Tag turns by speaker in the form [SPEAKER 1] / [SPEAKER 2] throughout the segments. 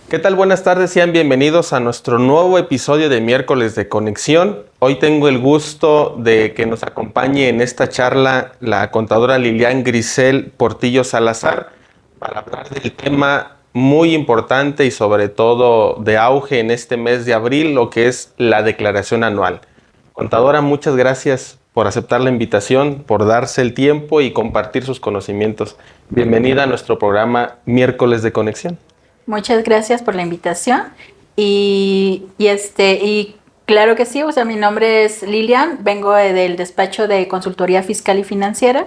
[SPEAKER 1] ¿Qué tal? Buenas tardes, sean bienvenidos a nuestro nuevo episodio de Miércoles de Conexión. Hoy tengo el gusto de que nos acompañe en esta charla la contadora Lilian Grisel Portillo Salazar para hablar del tema muy importante y sobre todo de auge en este mes de abril, lo que es la declaración anual. Contadora, muchas gracias por aceptar la invitación, por darse el tiempo y compartir sus conocimientos. Bienvenida a nuestro programa Miércoles de Conexión.
[SPEAKER 2] Muchas gracias por la invitación y claro que sí, o sea, mi nombre es Lilian, vengo del despacho de consultoría fiscal y financiera.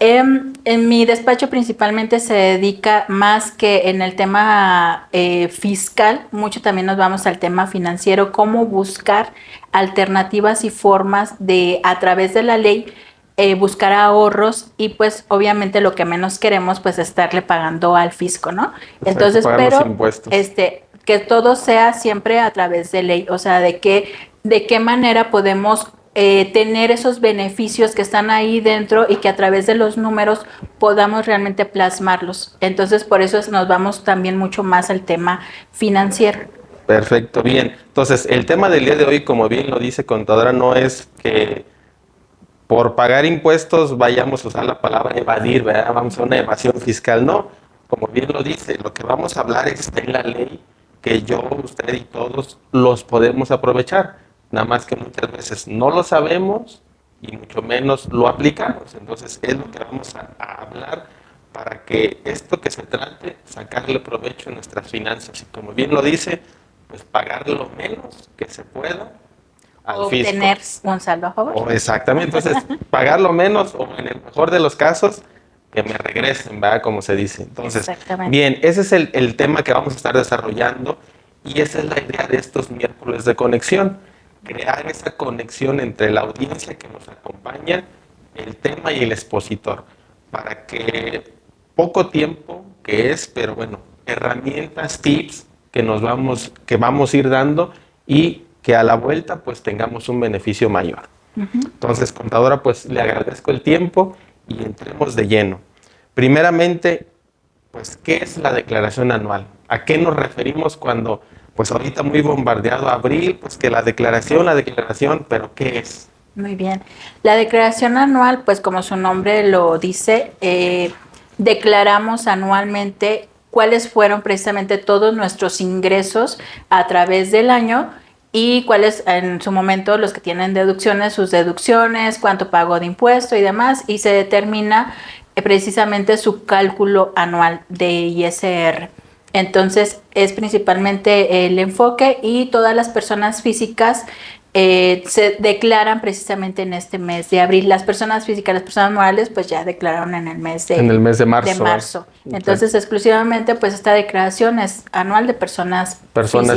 [SPEAKER 2] En mi despacho principalmente se dedica más que en el tema fiscal, mucho también nos vamos al tema financiero, cómo buscar alternativas y formas de, a través de la ley, buscar ahorros y pues obviamente lo que menos queremos pues estarle pagando al fisco, ¿no? Entonces, pero que todo sea siempre a través de ley, o sea, de qué manera podemos tener esos beneficios que están ahí dentro y que a través de los números podamos realmente plasmarlos. Entonces, por eso nos vamos también mucho más al tema financiero.
[SPEAKER 1] Perfecto, bien. Entonces, el tema del día de hoy, como bien lo dice contadora, no es que por pagar impuestos vayamos a usar la palabra evadir, ¿verdad? Vamos a una evasión fiscal. No, como bien lo dice, lo que vamos a hablar está en la ley, que yo, usted y todos los podemos aprovechar. Nada más que muchas veces no lo sabemos y mucho menos lo aplicamos. Entonces es lo que vamos a hablar para que esto que se trate, sacarle provecho a nuestras finanzas. Y como bien lo dice, pues pagar lo menos que se pueda al fisco.
[SPEAKER 2] Obtener un saldo a favor.
[SPEAKER 1] Exactamente, entonces pagar lo menos o en el mejor de los casos que me regresen, ¿verdad? Como se dice. Entonces, bien, ese es el tema que vamos a estar desarrollando y esa es la idea de estos miércoles de conexión. Crear esa conexión entre la audiencia que nos acompaña, el tema y el expositor, para que poco tiempo que es, pero bueno, herramientas, tips que vamos a ir dando y que a la vuelta pues tengamos un beneficio mayor. Entonces, contadora, pues le agradezco el tiempo y entremos de lleno. Primeramente, pues, ¿qué es la declaración anual? ¿A qué nos referimos cuando pues ahorita muy bombardeado abril, pues que la declaración, pero ¿qué es?
[SPEAKER 2] Muy bien. La declaración anual, pues como su nombre lo dice, declaramos anualmente cuáles fueron precisamente todos nuestros ingresos a través del año y cuáles en su momento los que tienen deducciones, sus deducciones, cuánto pagó de impuesto y demás, y se determina precisamente su cálculo anual de ISR. Entonces es principalmente el enfoque y todas las personas físicas se declaran precisamente en este mes de abril. Las personas físicas, las personas morales pues ya declararon en el mes de marzo. Entonces exclusivamente pues esta declaración es anual de personas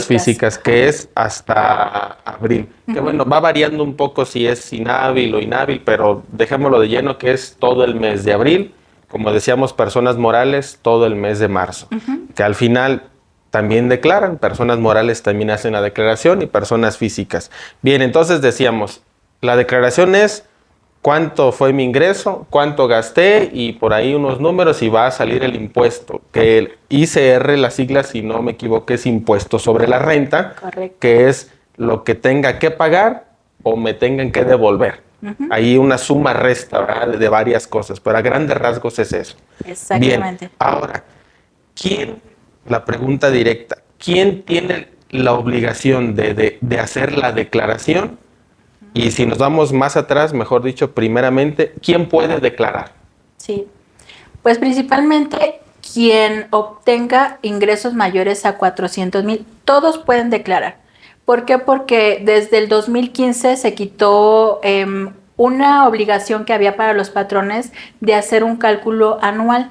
[SPEAKER 1] físicas que es hasta abril. Que bueno, va variando un poco si es inhábil o inhábil, pero dejémoslo de lleno que es todo el mes de abril. Como decíamos, personas morales todo el mes de marzo, que al final también declaran, personas morales también hacen la declaración y personas físicas. Bien, entonces decíamos, la declaración es cuánto fue mi ingreso, cuánto gasté y por ahí unos números y va a salir el impuesto, que el ICR, las siglas, si no me equivoco, es impuesto sobre la renta, que es lo que tenga que pagar o me tengan que devolver. Hay una suma resta, ¿verdad? De varias cosas, pero a grandes rasgos es eso.
[SPEAKER 2] Exactamente.
[SPEAKER 1] Bien, ahora, la pregunta directa, ¿quién tiene la obligación de hacer la declaración? Y si nos vamos más atrás, mejor dicho, primeramente, ¿quién puede declarar?
[SPEAKER 2] Sí, pues principalmente quien obtenga ingresos mayores a 400,000, todos pueden declarar. ¿Por qué? Porque desde el 2015 se quitó una obligación que había para los patrones de hacer un cálculo anual.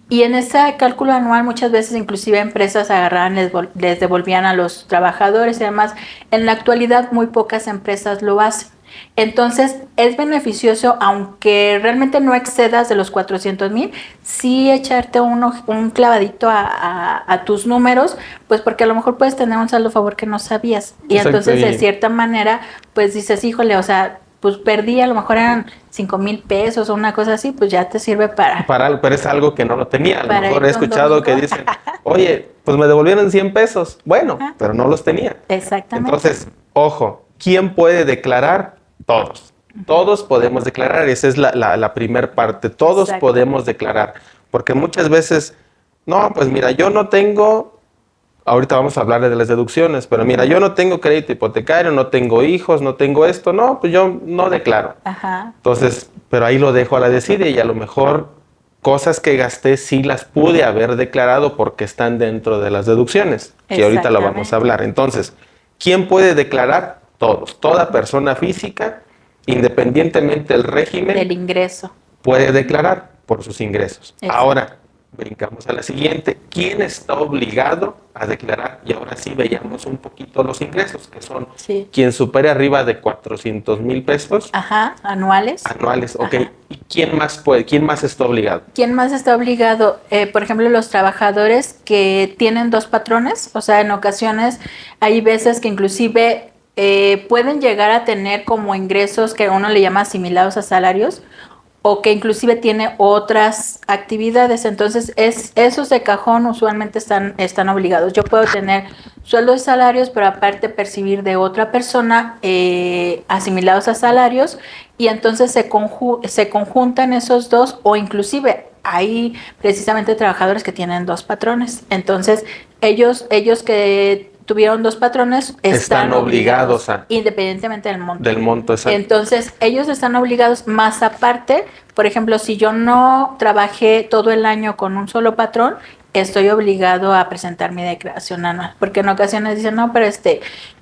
[SPEAKER 2] Y en ese cálculo anual muchas veces inclusive empresas agarraban, les devolvían a los trabajadores y demás. En la actualidad muy pocas empresas lo hacen. Entonces es beneficioso, aunque realmente no excedas de los 400,000, sí echarte un clavadito a tus números, pues porque a lo mejor puedes tener un saldo a favor que no sabías. Y entonces de cierta manera, pues dices, híjole, o sea, pues perdí, a lo mejor eran 5,000 pesos o una cosa así, pues ya te sirve para
[SPEAKER 1] pero es algo que no lo tenía. A lo mejor he escuchado que dicen, oye, pues me devolvieron 100 pesos. Bueno, pero no los tenía.
[SPEAKER 2] Exactamente.
[SPEAKER 1] Entonces, ojo, ¿quién puede declarar? Todos. Todos podemos declarar, esa es la primera parte. Todos podemos declarar, porque muchas veces, no, pues mira, yo no tengo, ahorita vamos a hablar de las deducciones, pero mira, yo no tengo crédito hipotecario, no tengo hijos, no tengo esto, no, pues yo no declaro. Entonces, pero ahí lo dejo a la desidia y a lo mejor cosas que gasté sí las pude haber declarado porque están dentro de las deducciones, que ahorita lo vamos a hablar. Entonces, ¿quién puede declarar? Todos. Toda persona física, independientemente del régimen,
[SPEAKER 2] del ingreso,
[SPEAKER 1] puede declarar por sus ingresos. Ahora, brincamos a la siguiente. ¿Quién está obligado a declarar? Y ahora sí veamos un poquito los ingresos, que son quien supere arriba de 400,000 pesos.
[SPEAKER 2] Anuales.
[SPEAKER 1] Anuales, ok. ¿Y quién más puede? ¿Quién más está obligado?
[SPEAKER 2] ¿Quién más está obligado? Por ejemplo, los trabajadores que tienen 2 patrones. O sea, en ocasiones hay veces que inclusive pueden llegar a tener como ingresos que uno le llama asimilados a salarios, o que inclusive tiene otras actividades. Entonces, esos de cajón usualmente están obligados. Yo puedo tener sueldos y salarios, pero aparte percibir de otra persona asimilados a salarios, y entonces se conjuntan esos dos, o inclusive hay precisamente trabajadores que tienen 2 patrones. Entonces, ellos que tuvieron 2 patrones, están obligados a, independientemente del monto.
[SPEAKER 1] Del monto, exacto.
[SPEAKER 2] Entonces, ellos están obligados, más aparte, por ejemplo, si yo no trabajé todo el año con un solo patrón, estoy obligado a presentar mi declaración anual, porque en ocasiones dicen, no, pero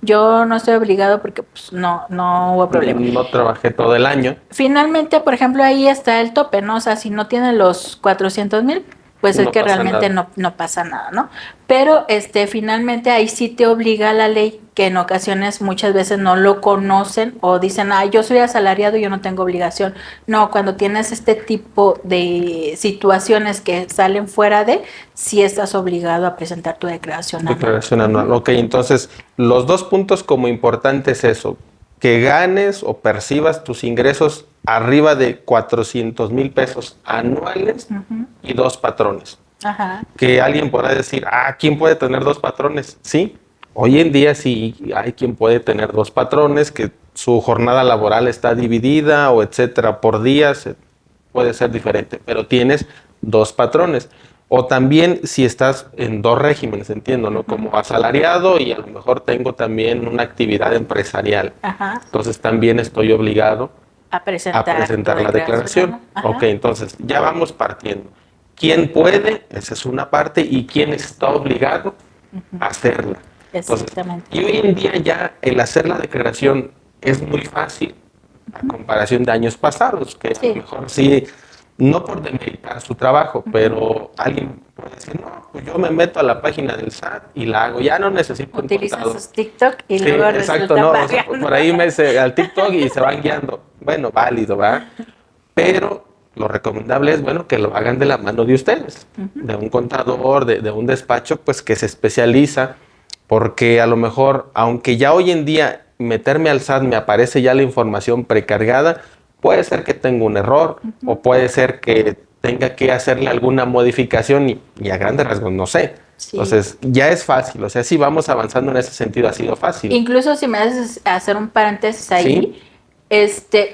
[SPEAKER 2] yo no estoy obligado porque pues no hubo problema.
[SPEAKER 1] No trabajé todo el año.
[SPEAKER 2] Finalmente, por ejemplo, ahí está el tope, ¿no? O sea, si no tiene los 400,000, pues es que realmente no pasa nada, ¿no? Pero finalmente ahí sí te obliga la ley, que en ocasiones muchas veces no lo conocen o dicen, yo soy asalariado y yo no tengo obligación. No, cuando tienes este tipo de situaciones que salen fuera sí estás obligado a presentar tu declaración anual.
[SPEAKER 1] Declaración anual, ok. Entonces, los 2 puntos como importantes es eso, que ganes o percibas tus ingresos arriba de 400,000 pesos anuales y 2 patrones. Que alguien podrá decir, ¿quién puede tener 2 patrones? Sí, hoy en día sí hay quien puede tener 2 patrones, que su jornada laboral está dividida o etcétera por días, puede ser diferente, pero tienes 2 patrones. O también si estás en 2 regímenes, entiendo, ¿no? Como asalariado y a lo mejor tengo también una actividad empresarial. Entonces también estoy obligado a presentar la declaración. Ok, entonces ya vamos partiendo. ¿Quién puede? Esa es una parte. ¿Y quién está obligado a hacerla?
[SPEAKER 2] Exactamente.
[SPEAKER 1] Entonces, y hoy en día ya el hacer la declaración es muy fácil a comparación de años pasados, que a lo mejor sí, no por demeritar su trabajo, pero alguien puede decir, no, pues yo me meto a la página del SAT y la hago, ya no necesito un
[SPEAKER 2] Utilizan
[SPEAKER 1] contador.
[SPEAKER 2] sus TikTok y luego
[SPEAKER 1] exacto, no, o sea, por ahí al TikTok y se van guiando. Bueno, válido, ¿verdad? Pero lo recomendable es, bueno, que lo hagan de la mano de ustedes, de un contador, de un despacho, pues que se especializa, porque a lo mejor, aunque ya hoy en día meterme al SAT me aparece ya la información precargada, puede ser que tenga un error o puede ser que tenga que hacerle alguna modificación y a grandes rasgos no sé. Entonces, ya es fácil, o sea, si vamos avanzando en ese sentido, ha sido fácil.
[SPEAKER 2] Incluso si me haces hacer un paréntesis ahí,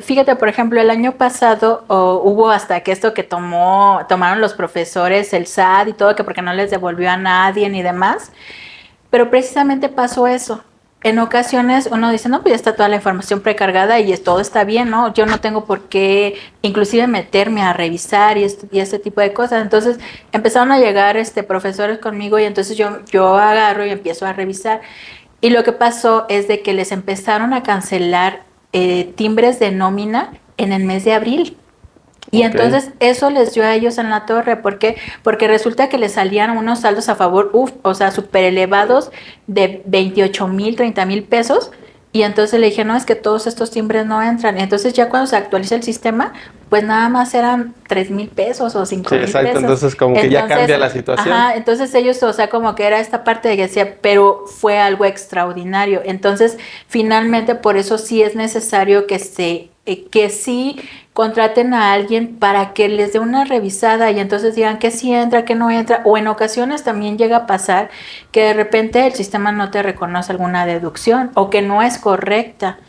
[SPEAKER 2] fíjate, por ejemplo, el año pasado hubo hasta que esto que tomaron los profesores, el SAT y todo, que porque no les devolvió a nadie ni demás, pero precisamente pasó eso. En ocasiones uno dice, no, pues ya está toda la información precargada y todo está bien, ¿no? Yo no tengo por qué inclusive meterme a revisar y este tipo de cosas. Entonces empezaron a llegar profesores conmigo y entonces yo agarro y empiezo a revisar. Y lo que pasó es de que les empezaron a cancelar timbres de nómina en el mes de abril. Y entonces eso les dio a ellos en la torre. ¿Por qué? Porque resulta que les salían unos saldos a favor, o sea, súper elevados de 28,000, 30,000 pesos. Y entonces le dije, no, es que todos estos timbres no entran. Y entonces ya cuando se actualiza el sistema, pues nada más eran 3,000 pesos o 5,000 pesos.
[SPEAKER 1] Exacto, entonces como que ya cambia la situación.
[SPEAKER 2] Entonces ellos, o sea, como que era esta parte de que decía, pero fue algo extraordinario. Entonces, finalmente, por eso sí es necesario que se que sí contraten a alguien para que les dé una revisada y entonces digan que sí entra, que no entra, o en ocasiones también llega a pasar que de repente el sistema no te reconoce alguna deducción o que no es correcta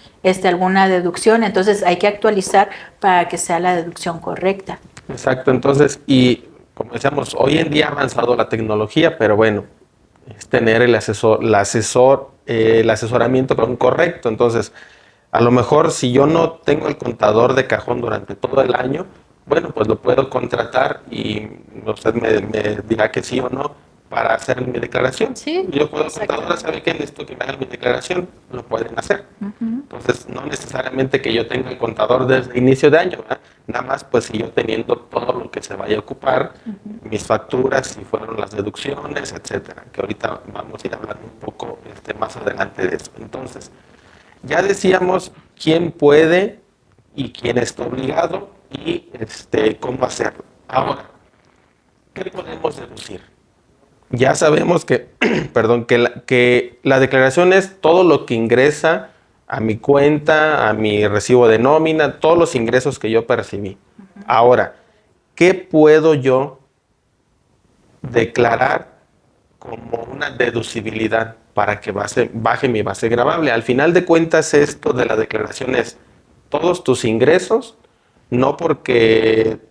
[SPEAKER 2] alguna deducción, entonces hay que actualizar para que sea la deducción correcta.
[SPEAKER 1] Exacto, entonces, y como decíamos, hoy en día ha avanzado la tecnología, pero bueno, es tener el asesoramiento correcto. Entonces, a lo mejor si yo no tengo el contador de cajón durante todo el año, bueno, pues lo puedo contratar y usted me dirá que sí o no para hacer mi declaración.
[SPEAKER 2] Sí,
[SPEAKER 1] yo puedo, contadora, ¿sabe qué? Necesito que me haga mi declaración, lo pueden hacer. Entonces, no necesariamente que yo tenga el contador desde inicio de año, ¿verdad? Nada más, pues, si yo teniendo todo lo que se vaya a ocupar, mis facturas, si fueron las deducciones, etcétera, que ahorita vamos a ir hablando un poco más adelante de eso. Entonces, ya decíamos quién puede y quién está obligado y cómo hacerlo. Ahora, ¿qué podemos deducir? Ya sabemos que, perdón, que la declaración es todo lo que ingresa a mi cuenta, a mi recibo de nómina, todos los ingresos que yo percibí. Ahora, ¿qué puedo yo declarar como una deducibilidad para que baje mi base gravable? Al final de cuentas, esto de la declaración es todos tus ingresos, no porque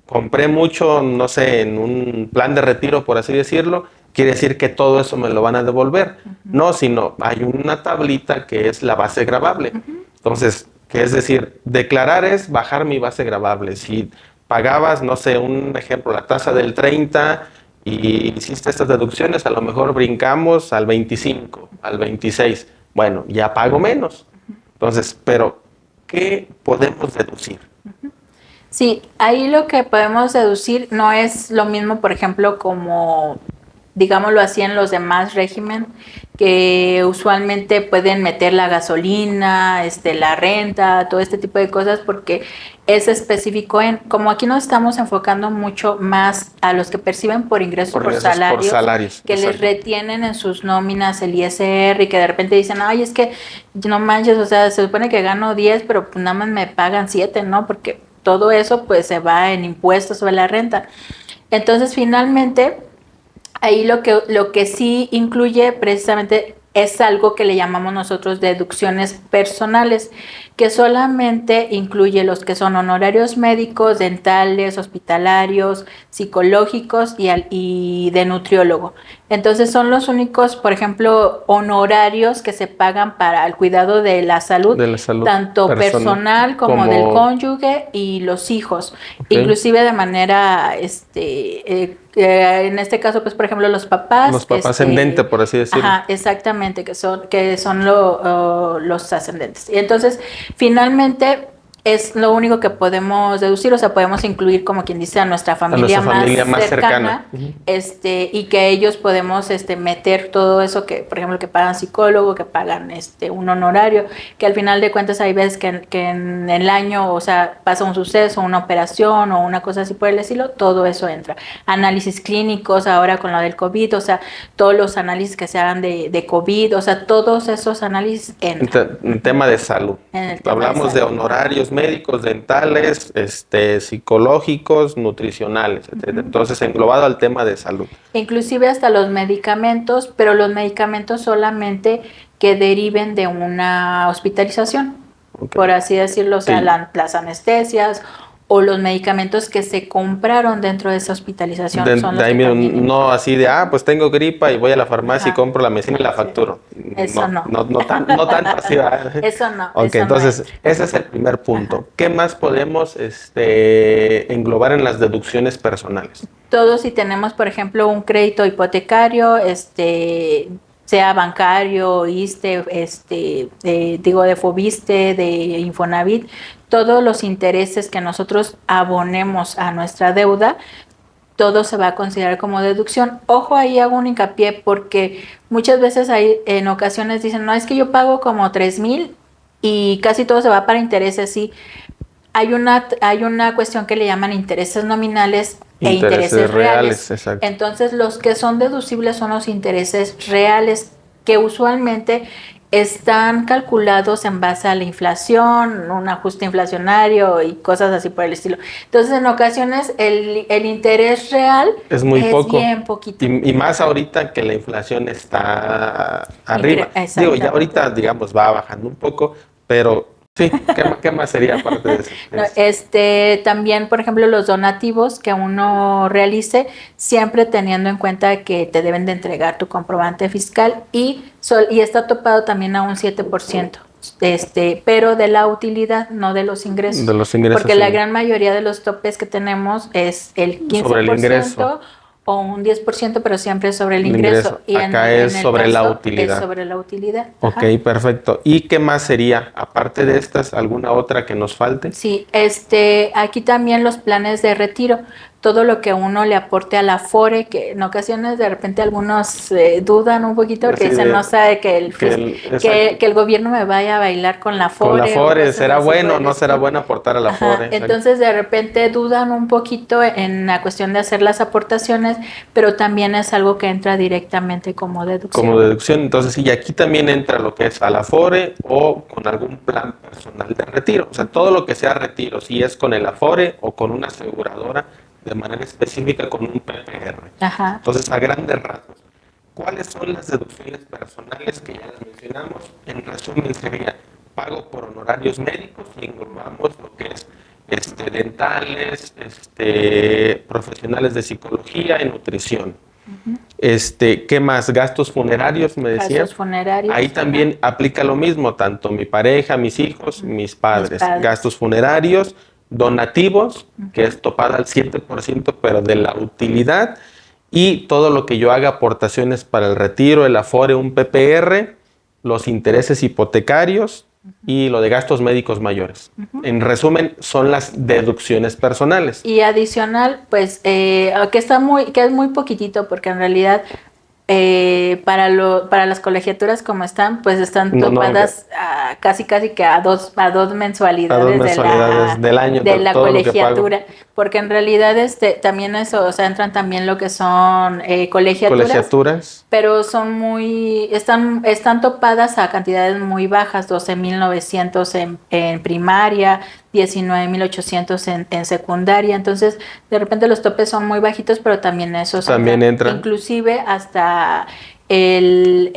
[SPEAKER 1] compré mucho, no sé, en un plan de retiro, por así decirlo, quiere decir que todo eso me lo van a devolver. No, sino hay una tablita que es la base gravable. Entonces, ¿qué es decir? Declarar es bajar mi base gravable. Si pagabas, no sé, un ejemplo, la tasa del 30 y hiciste estas deducciones, a lo mejor brincamos al 25, al 26. Bueno, ya pago menos. Entonces, pero, ¿qué podemos deducir?
[SPEAKER 2] Sí, ahí lo que podemos deducir no es lo mismo, por ejemplo, como, digámoslo así, en los demás régimen, que usualmente pueden meter la gasolina, la renta, todo este tipo de cosas, porque es específico como aquí nos estamos enfocando mucho más a los que perciben por ingresos por salarios, que exacto, les retienen en sus nóminas el ISR y que de repente dicen, ay, es que no manches, o sea, se supone que gano 10, pero pues nada más me pagan 7, ¿no? Porque todo eso pues se va en impuestos sobre la renta. Entonces, finalmente, ahí lo que sí incluye precisamente es algo que le llamamos nosotros deducciones personales, que solamente incluye los que son honorarios médicos, dentales, hospitalarios, psicológicos y de nutriólogo. Entonces son los únicos, por ejemplo, honorarios que se pagan para el cuidado de la salud tanto personal como del cónyuge y los hijos, inclusive de manera, en este caso, pues por ejemplo, los papás.
[SPEAKER 1] Los papás ascendentes, por así decirlo.
[SPEAKER 2] Ajá, exactamente, que son los ascendentes. Y entonces, finalmente, es lo único que podemos deducir, o sea, podemos incluir, como quien dice, a nuestra familia más cercana. Y que ellos podemos meter todo eso que, por ejemplo, que pagan psicólogo, que pagan un honorario, que al final de cuentas hay veces que en el año, o sea, pasa un suceso, una operación o una cosa así por el estilo, todo eso entra. Análisis clínicos ahora con lo del COVID, o sea, todos los análisis que se hagan de COVID, o sea, todos esos análisis entran.
[SPEAKER 1] En tema de salud. Hablamos de honorarios médicos, dentales, psicológicos, nutricionales, etc. Entonces, englobado al tema de salud.
[SPEAKER 2] Inclusive hasta los medicamentos, pero los medicamentos solamente que deriven de una hospitalización, por así decirlo, o sea, las anestesias o los medicamentos que se compraron dentro de esa hospitalización.
[SPEAKER 1] No así de, pues tengo gripa y voy a la farmacia y compro la medicina y la facturo.
[SPEAKER 2] Eso no.
[SPEAKER 1] No tanto así.
[SPEAKER 2] Eso no.
[SPEAKER 1] Ok,
[SPEAKER 2] eso
[SPEAKER 1] entonces,
[SPEAKER 2] no
[SPEAKER 1] ese es el primer punto. Ajá. ¿Qué más podemos englobar en las deducciones personales?
[SPEAKER 2] Todos, si tenemos, por ejemplo, un crédito hipotecario, sea bancario, ISSSTE, de Fobiste, de Infonavit, todos los intereses que nosotros abonemos a nuestra deuda, todo se va a considerar como deducción. Ojo, ahí hago un hincapié porque muchas veces en ocasiones dicen, no, es que yo pago como 3,000 y casi todo se va para intereses, sí. Hay una cuestión que le llaman intereses nominales e intereses reales.
[SPEAKER 1] Exacto.
[SPEAKER 2] Entonces, los que son deducibles son los intereses reales, que usualmente están calculados en base a la inflación, un ajuste inflacionario y cosas así por el estilo. Entonces, en ocasiones, el interés real
[SPEAKER 1] es muy poco.
[SPEAKER 2] bien poquito.
[SPEAKER 1] Y más ahorita que la inflación está arriba. Digo, ya ahorita, digamos, va bajando un poco, pero sí, ¿qué más sería aparte de eso?
[SPEAKER 2] No, también, por ejemplo, los donativos que uno realice, siempre teniendo en cuenta que te deben de entregar tu comprobante fiscal y está topado también a un 7%. Pero de la utilidad, no de los ingresos.
[SPEAKER 1] De los ingresos.
[SPEAKER 2] Porque la gran mayoría de los topes que tenemos es el 15%
[SPEAKER 1] sobre el ingreso,
[SPEAKER 2] o un 10%, pero siempre es sobre el ingreso.
[SPEAKER 1] Y acá es sobre la utilidad.
[SPEAKER 2] Es sobre la utilidad.
[SPEAKER 1] Ok, perfecto. ¿Y qué más sería? Aparte de estas, ¿alguna otra que nos falte?
[SPEAKER 2] Sí, aquí también los planes de retiro. Todo lo que uno le aporte a la Afore, que en ocasiones de repente algunos dudan un poquito porque dicen, no sabe que el gobierno me vaya a bailar con la Afore.
[SPEAKER 1] Con la Afore, ¿será bueno o no será bueno aportar a la Afore?
[SPEAKER 2] Entonces de repente dudan un poquito en la cuestión de hacer las aportaciones, pero también es algo que entra directamente como deducción.
[SPEAKER 1] Como deducción, entonces sí, aquí también entra lo que es a la Afore o con algún plan personal de retiro. O sea, todo lo que sea retiro, si es con el Afore o con una aseguradora, de manera específica con un PPR.
[SPEAKER 2] Ajá.
[SPEAKER 1] Entonces, a grandes rasgos, ¿cuáles son las deducciones personales que ya las mencionamos? En resumen, sería pago por honorarios médicos y englobamos lo que es dentales, profesionales de psicología y nutrición. ¿Qué más? Gastos funerarios, me decía.
[SPEAKER 2] Gastos funerarios.
[SPEAKER 1] Ahí también aplica lo mismo, tanto mi pareja, mis hijos, mis padres. Gastos funerarios, donativos, que es topada al 7%, pero de la utilidad, y todo lo que yo haga, aportaciones para el retiro, el Afore, un PPR, los intereses hipotecarios y lo de gastos médicos mayores. En resumen, son las deducciones personales.
[SPEAKER 2] Y adicional, pues, que es muy poquitito, porque en realidad para las colegiaturas como están, pues están topadas casi que a dos mensualidades,
[SPEAKER 1] del año
[SPEAKER 2] de la colegiatura, porque en realidad también eso, o sea, entran también lo que son colegiaturas, pero están topadas a cantidades muy bajas, 12,900 en primaria, 19,800 en secundaria. Entonces de repente los topes son muy bajitos, pero también esos
[SPEAKER 1] también entran,
[SPEAKER 2] inclusive hasta el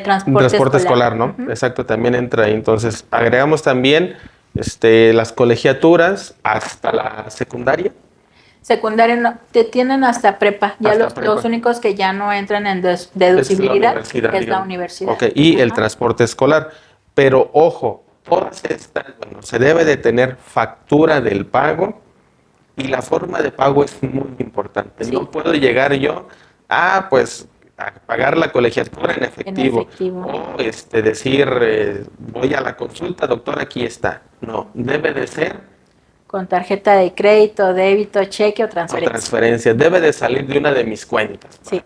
[SPEAKER 2] transporte
[SPEAKER 1] escolar, ¿no? Exacto, también entra ahí. Entonces agregamos también las colegiaturas hasta la secundaria.
[SPEAKER 2] Secundaria no, te tienen hasta prepa. Ya los únicos que ya no entran en deducibilidad es la universidad.
[SPEAKER 1] Ok, y el transporte escolar. Pero ojo, todas estas, se debe de tener factura del pago y la forma de pago es muy importante. Sí. No puedo llegar yo pues a pagar la colegiatura en efectivo. O decir, voy a la consulta, doctor, aquí está. No, debe de ser
[SPEAKER 2] con tarjeta de crédito, débito, cheque o transferencia.
[SPEAKER 1] Debe de salir de una de mis cuentas.
[SPEAKER 2] Sí,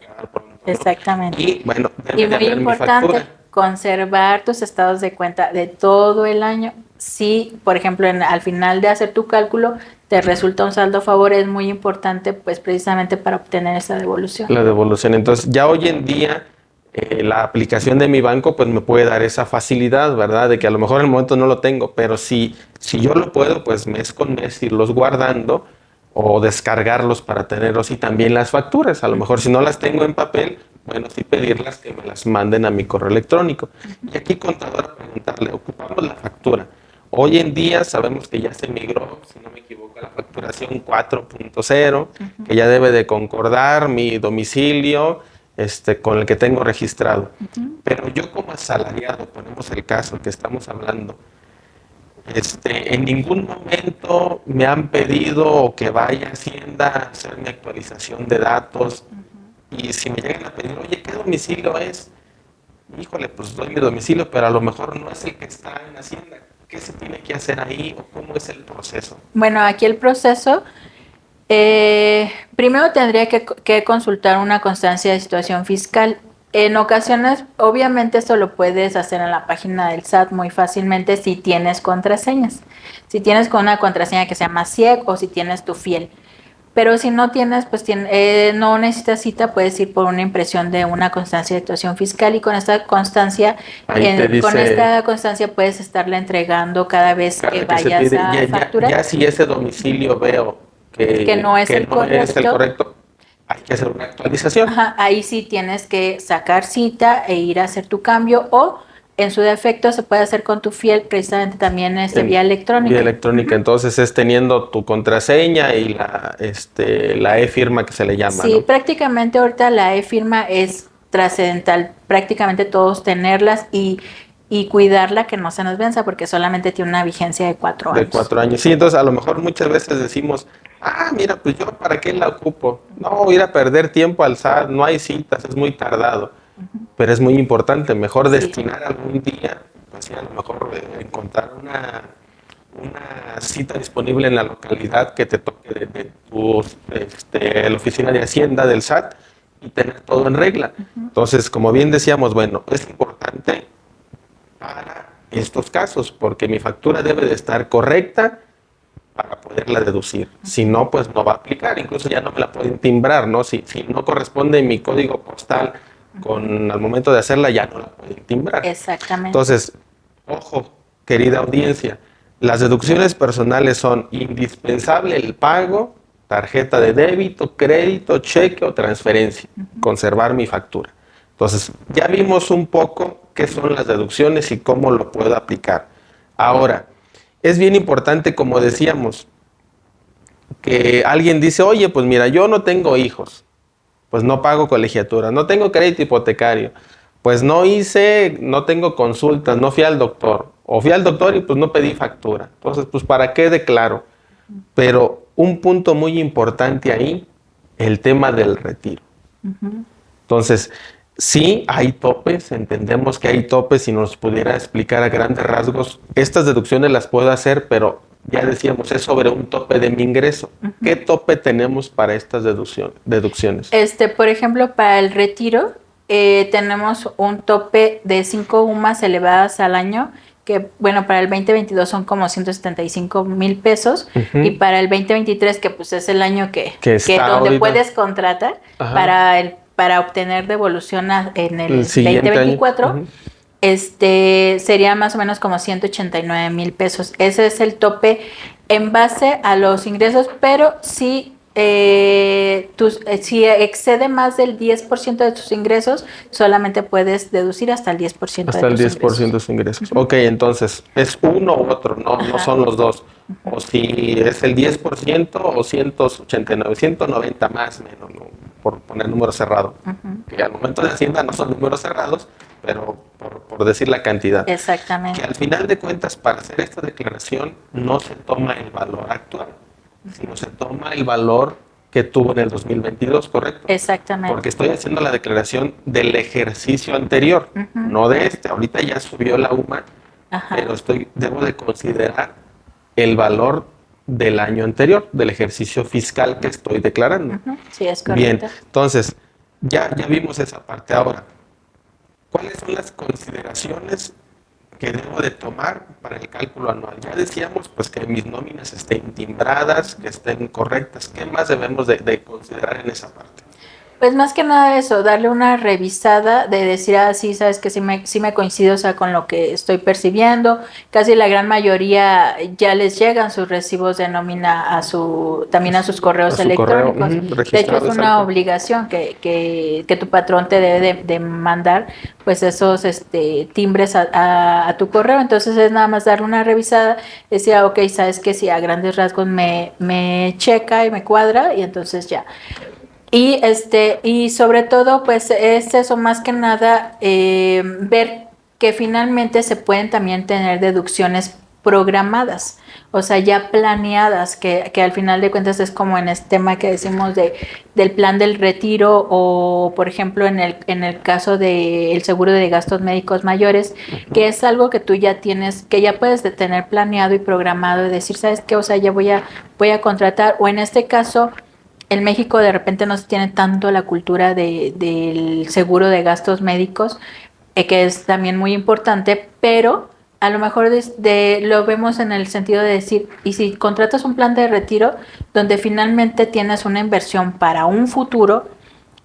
[SPEAKER 2] exactamente.
[SPEAKER 1] Y bueno,
[SPEAKER 2] y muy importante, conservar tus estados de cuenta de todo el año. Si, por ejemplo, al final de hacer tu cálculo, te resulta un saldo a favor, es muy importante, pues precisamente para obtener esa devolución. La
[SPEAKER 1] devolución. Entonces, ya hoy en día, la aplicación de mi banco, pues me puede dar esa facilidad, ¿verdad? De que a lo mejor en el momento no lo tengo, pero si yo lo puedo, pues mes con mes irlos guardando o descargarlos para tenerlos, y también las facturas. A lo mejor si no las tengo en papel, bueno, sí pedirlas que me las manden a mi correo electrónico. Y aquí, contadora, preguntarle, ocupamos la factura. Hoy en día sabemos que ya se migró, si no me equivoco, a la facturación 4.0, que ya debe de concordar mi domicilio con el que tengo registrado. Pero yo como asalariado, ponemos el caso que estamos hablando, en ningún momento me han pedido que vaya a Hacienda a hacer mi actualización de datos. Y si me llegan a pedir, oye, ¿qué domicilio es? Híjole, pues doy mi domicilio, pero a lo mejor no es el que está en Hacienda. ¿Qué se tiene que hacer ahí o cómo es el proceso?
[SPEAKER 2] Bueno, aquí el proceso, primero tendría que consultar una constancia de situación fiscal. En ocasiones, obviamente esto lo puedes hacer en la página del SAT muy fácilmente si tienes contraseñas. Si tienes con una contraseña que se llama CIEC o si tienes tu FIEL. Pero si no tienes, pues no necesitas cita, puedes ir por una impresión de una constancia de situación fiscal y con esta constancia, puedes estarla entregando cada vez que vayas a facturar.
[SPEAKER 1] Ya si ese domicilio veo que
[SPEAKER 2] no es el correcto,
[SPEAKER 1] hay que hacer una actualización.
[SPEAKER 2] Ajá, ahí sí tienes que sacar cita e ir a hacer tu cambio, o en su defecto se puede hacer con tu fiel, precisamente también vía electrónica.
[SPEAKER 1] Vía electrónica, entonces es teniendo tu contraseña y la e-firma que se le llama.
[SPEAKER 2] Sí,
[SPEAKER 1] ¿no?
[SPEAKER 2] prácticamente ahorita la e-firma es trascendental, prácticamente todos tenerlas y cuidarla, que no se nos venza, porque solamente tiene una vigencia de 4 años.
[SPEAKER 1] De 4 años, sí, entonces a lo mejor muchas veces decimos, mira, pues yo para qué la ocupo, no, ir a perder tiempo al SAT, no hay citas, es muy tardado. Pero es muy importante, mejor destinar algún día, pues a lo mejor encontrar una cita disponible en la localidad que te toque de la oficina de Hacienda del SAT y tener todo en regla. Entonces, como bien decíamos, bueno, es importante para estos casos porque mi factura debe de estar correcta para poderla deducir. Si no, pues no va a aplicar, incluso ya no me la pueden timbrar, ¿no? Si no corresponde mi código postal al momento de hacerla, ya no la pueden timbrar.
[SPEAKER 2] Exactamente.
[SPEAKER 1] Entonces, ojo, querida audiencia, las deducciones personales son indispensable el pago, tarjeta de débito, crédito, cheque o transferencia, conservar mi factura. Entonces, ya vimos un poco qué son las deducciones y cómo lo puedo aplicar. Ahora, es bien importante, como decíamos, que alguien dice, oye, pues mira, yo no tengo hijos, pues no pago colegiatura, no tengo crédito hipotecario, pues no tengo consultas, no fui al doctor, o fui al doctor y pues no pedí factura. Entonces, pues ¿para qué declaro? Pero un punto muy importante ahí, el tema del retiro. Entonces, sí hay topes, entendemos que hay topes, y nos pudiera explicar a grandes rasgos, estas deducciones las puedo hacer, pero ya decíamos, es sobre un tope de mi ingreso. ¿Qué tope tenemos para estas deducciones?
[SPEAKER 2] Por ejemplo, para el retiro, tenemos un tope de 5 UMAS elevadas al año, que bueno, para el 2022 son como 175,000 pesos, y para el 2023, que pues es el año que donde ahorita puedes contratar para obtener devolución en el 2024, sería más o menos como 189,000 pesos. Ese es el tope en base a los ingresos, pero si excede más del 10% de tus ingresos, solamente puedes deducir hasta el 10%
[SPEAKER 1] hasta el 10% de tus ingresos. Ok, entonces, ¿es uno u otro? No son los dos. O si es el 10% o 189, 190 más o menos, ¿no? Por poner número cerrado. Que al momento de Hacienda no son números cerrados, pero por decir la cantidad.
[SPEAKER 2] Exactamente.
[SPEAKER 1] Que al final de cuentas, para hacer esta declaración, no se toma el valor actual, sino se toma el valor que tuvo en el 2022, ¿correcto?
[SPEAKER 2] Exactamente.
[SPEAKER 1] Porque estoy haciendo la declaración del ejercicio anterior, no de este. Ahorita ya subió la UMA, pero debo de considerar el valor del año anterior, del ejercicio fiscal que estoy declarando.
[SPEAKER 2] Sí, es correcto.
[SPEAKER 1] Bien, entonces, ya vimos esa parte. Ahora, ¿cuáles son las consideraciones que debo de tomar para el cálculo anual? Ya decíamos pues que mis nóminas estén timbradas, que estén correctas. ¿Qué más debemos de considerar en esa parte?
[SPEAKER 2] Pues más que nada eso, darle una revisada, de decir, sí, sabes que sí me coincide, o sea, con lo que estoy percibiendo. Casi la gran mayoría ya les llegan sus recibos de nómina también a sus correos electrónicos. De hecho, es una obligación que tu patrón te debe de mandar, pues esos timbres a tu correo. Entonces es nada más darle una revisada, decir, ok, sabes que sí, a grandes rasgos me checa y me cuadra, y entonces ya. Y sobre todo, pues es eso, más que nada, ver que finalmente se pueden también tener deducciones programadas, o sea, ya planeadas, que al final de cuentas es como en este tema que decimos del plan del retiro, o por ejemplo en el caso del seguro de gastos médicos mayores, que es algo que tú ya tienes, que ya puedes tener planeado y programado, y decir, ¿sabes qué? O sea, ya voy a contratar, o en este caso, en México de repente no se tiene tanto la cultura del seguro de gastos médicos, que es también muy importante, pero a lo mejor lo vemos en el sentido de decir, y si contratas un plan de retiro donde finalmente tienes una inversión para un futuro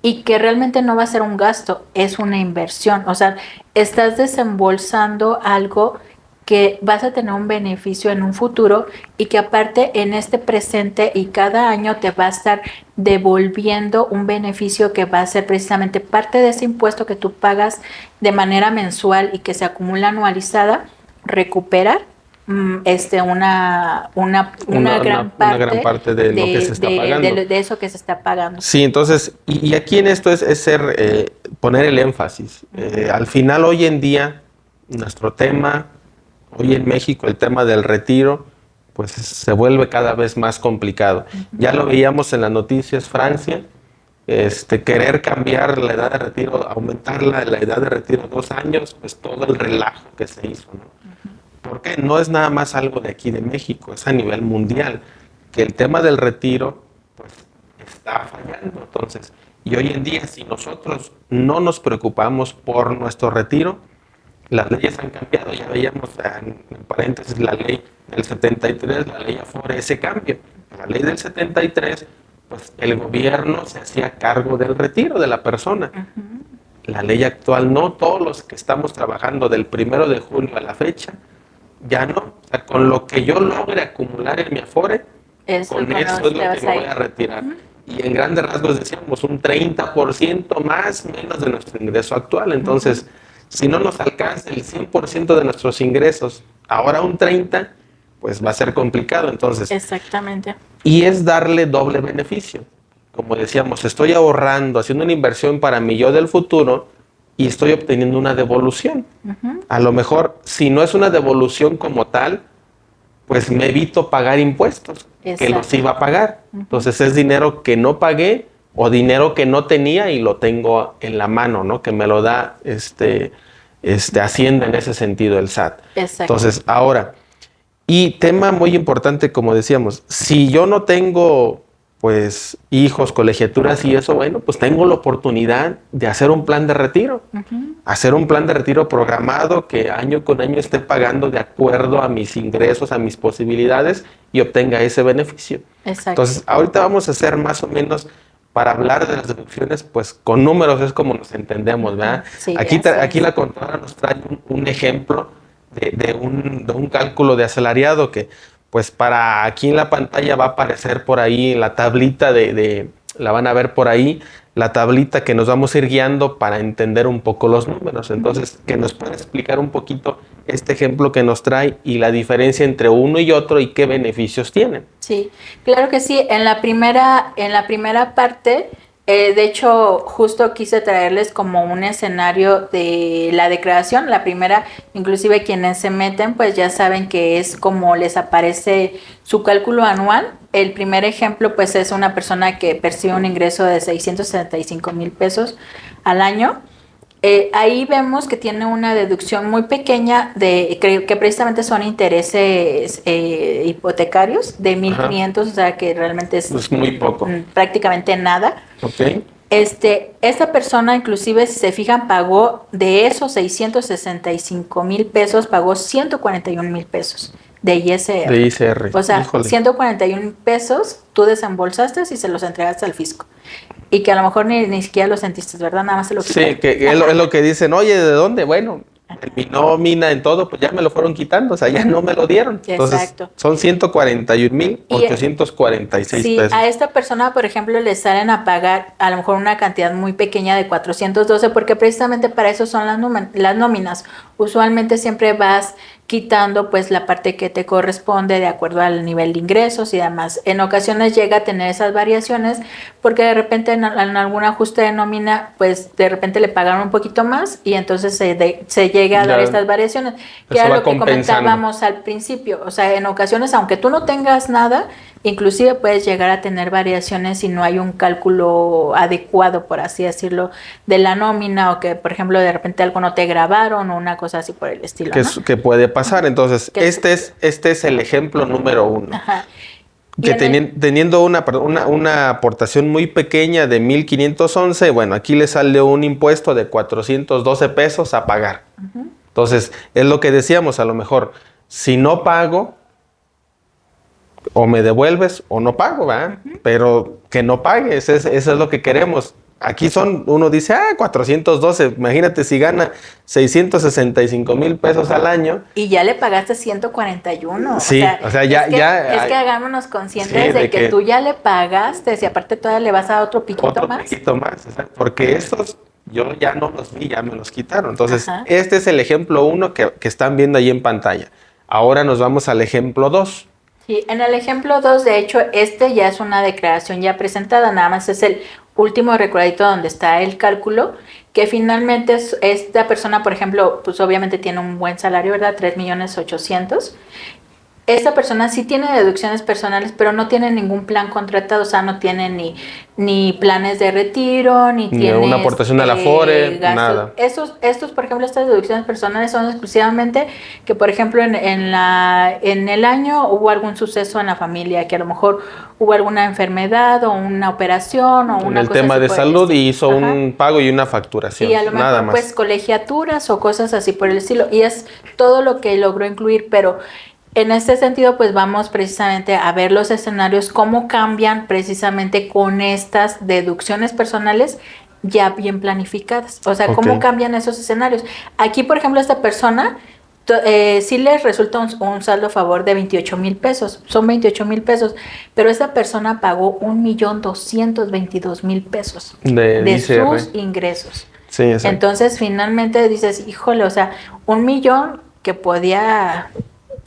[SPEAKER 2] y que realmente no va a ser un gasto, es una inversión. O sea, estás desembolsando algo que vas a tener un beneficio en un futuro y que aparte en este presente y cada año te va a estar devolviendo un beneficio que va a ser precisamente parte de ese impuesto que tú pagas de manera mensual y que se acumula anualizada, recuperar una gran parte
[SPEAKER 1] de lo que se está pagando.
[SPEAKER 2] De eso que se está pagando.
[SPEAKER 1] Sí, entonces, y aquí en esto es poner el énfasis. Al final, hoy en día, nuestro tema, hoy en México, el tema del retiro, pues se vuelve cada vez más complicado. Ya lo veíamos en las noticias, Francia, querer cambiar la edad de retiro, aumentar la edad de retiro 2 años, pues todo el relajo que se hizo, ¿no? Porque no es nada más algo de aquí de México, es a nivel mundial, que el tema del retiro pues está fallando. Entonces, y hoy en día, si nosotros no nos preocupamos por nuestro retiro, las leyes han cambiado. Ya veíamos en paréntesis la ley del 73, la ley Afore, ese cambio. La ley del 73, pues el gobierno se hacía cargo del retiro de la persona. La ley actual no, todos los que estamos trabajando del 1 de julio a la fecha, ya no. O sea, con lo que yo logre acumular en mi Afore, con eso es lo que me voy a retirar. Y en grandes rasgos decíamos un 30% más menos de nuestro ingreso actual. Entonces, si no nos alcanza el 100% de nuestros ingresos, ahora un 30%, pues va a ser complicado. Entonces,
[SPEAKER 2] exactamente.
[SPEAKER 1] Y es darle doble beneficio. Como decíamos, estoy ahorrando, haciendo una inversión para mi yo del futuro y estoy obteniendo una devolución. A lo mejor, si no es una devolución como tal, pues me evito pagar impuestos, que los iba a pagar. Entonces es dinero que no pagué o dinero que no tenía y lo tengo en la mano, ¿no? Que me lo da Hacienda en ese sentido, el SAT.
[SPEAKER 2] Exacto.
[SPEAKER 1] Entonces, ahora, y tema muy importante, como decíamos, si yo no tengo pues hijos, colegiaturas y eso, bueno, pues tengo la oportunidad de hacer un plan de retiro. Hacer un plan de retiro programado que año con año esté pagando de acuerdo a mis ingresos, a mis posibilidades y obtenga ese beneficio.
[SPEAKER 2] Exacto.
[SPEAKER 1] Entonces, ahorita vamos a hacer más o menos, para hablar de las deducciones, pues con números es como nos entendemos, ¿verdad?
[SPEAKER 2] Sí,
[SPEAKER 1] aquí la contadora nos trae un ejemplo de un cálculo de asalariado que pues para aquí en la pantalla va a aparecer por ahí la tablita la van a ver por ahí, la tablita que nos vamos a ir guiando para entender un poco los números. Entonces, que nos pueda explicar un poquito este ejemplo que nos trae y la diferencia entre uno y otro y qué beneficios tienen.
[SPEAKER 2] Sí, claro que sí. En la primera parte, de hecho, justo quise traerles como un escenario de la declaración. La primera, inclusive quienes se meten, pues ya saben que es como les aparece su cálculo anual. El primer ejemplo, pues es una persona que percibe un ingreso de 675,000 pesos al año. Ahí vemos que tiene una deducción muy pequeña que precisamente son intereses hipotecarios de 1,500, o sea que realmente es
[SPEAKER 1] muy poco,
[SPEAKER 2] prácticamente nada.
[SPEAKER 1] Okay.
[SPEAKER 2] Esta persona, inclusive, si se fijan, pagó de esos 665,000 pesos, pagó 141,000 pesos de ISR.
[SPEAKER 1] De ISR.
[SPEAKER 2] O sea,
[SPEAKER 1] Híjole.
[SPEAKER 2] 141 pesos tú desembolsaste y se los entregaste al fisco. Y que a lo mejor ni siquiera lo sentiste, ¿verdad? Nada más se lo quitaron.
[SPEAKER 1] Sí, que es lo que dicen, oye, ¿de dónde? Bueno, en mi nómina, en todo, pues ya me lo fueron quitando, o sea, ya no me lo dieron. Entonces,
[SPEAKER 2] exacto.
[SPEAKER 1] son 141,846
[SPEAKER 2] sí,
[SPEAKER 1] pesos.
[SPEAKER 2] A esta persona, por ejemplo, le salen a pagar a lo mejor una cantidad muy pequeña de 412, porque precisamente para eso son las nóminas. Usualmente siempre vas quitando pues la parte que te corresponde de acuerdo al nivel de ingresos y demás. En ocasiones llega a tener esas variaciones porque de repente en algún ajuste de nómina pues de repente le pagaron un poquito más y entonces se llega a dar estas variaciones, que era lo que comentábamos al principio. O sea, en ocasiones aunque tú no tengas nada, inclusive puedes llegar a tener variaciones si no hay un cálculo adecuado, por así decirlo, de la nómina, o que, por ejemplo, de repente algo no te grabaron o una cosa así por el estilo, ¿no?
[SPEAKER 1] Que puede pasar. Entonces, este es el ejemplo número 1.
[SPEAKER 2] Ajá.
[SPEAKER 1] Que teniendo una aportación muy pequeña de 1,511, bueno, aquí le sale un impuesto de 412 pesos a pagar. Entonces, es lo que decíamos, a lo mejor, si no pago, o me devuelves o no pago, ¿verdad? Pero que no pagues, eso es lo que queremos. Aquí uno dice, 412, imagínate si gana 665,000 pesos al año.
[SPEAKER 2] Y ya le pagaste 141.
[SPEAKER 1] Sí, o sea ya...
[SPEAKER 2] Es que hagámonos conscientes de que tú ya le pagaste, si aparte todavía le vas a dar otro piquito más.
[SPEAKER 1] Porque estos yo ya no los vi, ya me los quitaron. Entonces, este es el ejemplo 1 que están viendo ahí en pantalla. Ahora nos vamos al ejemplo 2.
[SPEAKER 2] Sí, en el ejemplo 2, de hecho, este ya es una declaración ya presentada, nada más es el último recuadrito donde está el cálculo, que finalmente esta persona, por ejemplo, pues obviamente tiene un buen salario, ¿verdad? 3,800,000. Esta persona sí tiene deducciones personales, pero no tiene ningún plan contratado, o sea, no tiene ni planes de retiro, ni tiene
[SPEAKER 1] una aportación a la Afore,
[SPEAKER 2] gastos.
[SPEAKER 1] nada.
[SPEAKER 2] Estos, por ejemplo, estas deducciones personales son exclusivamente que, por ejemplo, en el año hubo algún suceso en la familia, que a lo mejor hubo alguna enfermedad o una operación o una cosa
[SPEAKER 1] en el tema
[SPEAKER 2] así
[SPEAKER 1] de salud y hizo un pago y una facturación.
[SPEAKER 2] Y a lo mejor,
[SPEAKER 1] nada más.
[SPEAKER 2] Pues, colegiaturas o cosas así por el estilo. Y es todo lo que logró incluir, pero en este sentido, pues vamos precisamente a ver los escenarios, cómo cambian precisamente con estas deducciones personales ya bien planificadas. O sea, cómo cambian esos escenarios. Aquí, por ejemplo, esta persona sí les resulta un saldo a favor de 28,000 pesos. Son 28,000 pesos, pero esta persona pagó 1,222,000 pesos de sus ingresos.
[SPEAKER 1] Sí, exacto.
[SPEAKER 2] Entonces, finalmente dices, híjole, o sea, 1,000,000 que podía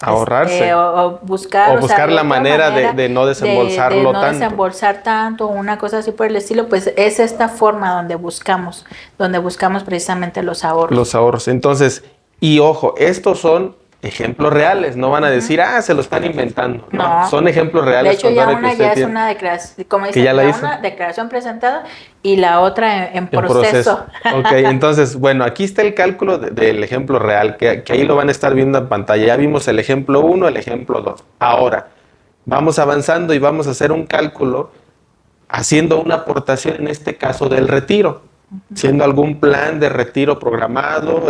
[SPEAKER 1] ahorrarse
[SPEAKER 2] o buscar
[SPEAKER 1] la manera de no desembolsarlo
[SPEAKER 2] tanto. Desembolsar tanto, una cosa así por el estilo, pues es esta forma donde buscamos precisamente los ahorros.
[SPEAKER 1] Los ahorros. Entonces, y ojo, estos son ejemplos reales, no van a decir, se lo están inventando. No, son ejemplos reales.
[SPEAKER 2] De hecho, ya es una declaración, como dicen, una declaración presentada y la otra en proceso.
[SPEAKER 1] Ok, entonces, bueno, aquí está el cálculo del ejemplo real, que ahí lo van a estar viendo en pantalla. Ya vimos el ejemplo 1, el ejemplo 2. Ahora, vamos avanzando y vamos a hacer un cálculo haciendo una aportación, en este caso, del retiro, siendo algún plan de retiro programado,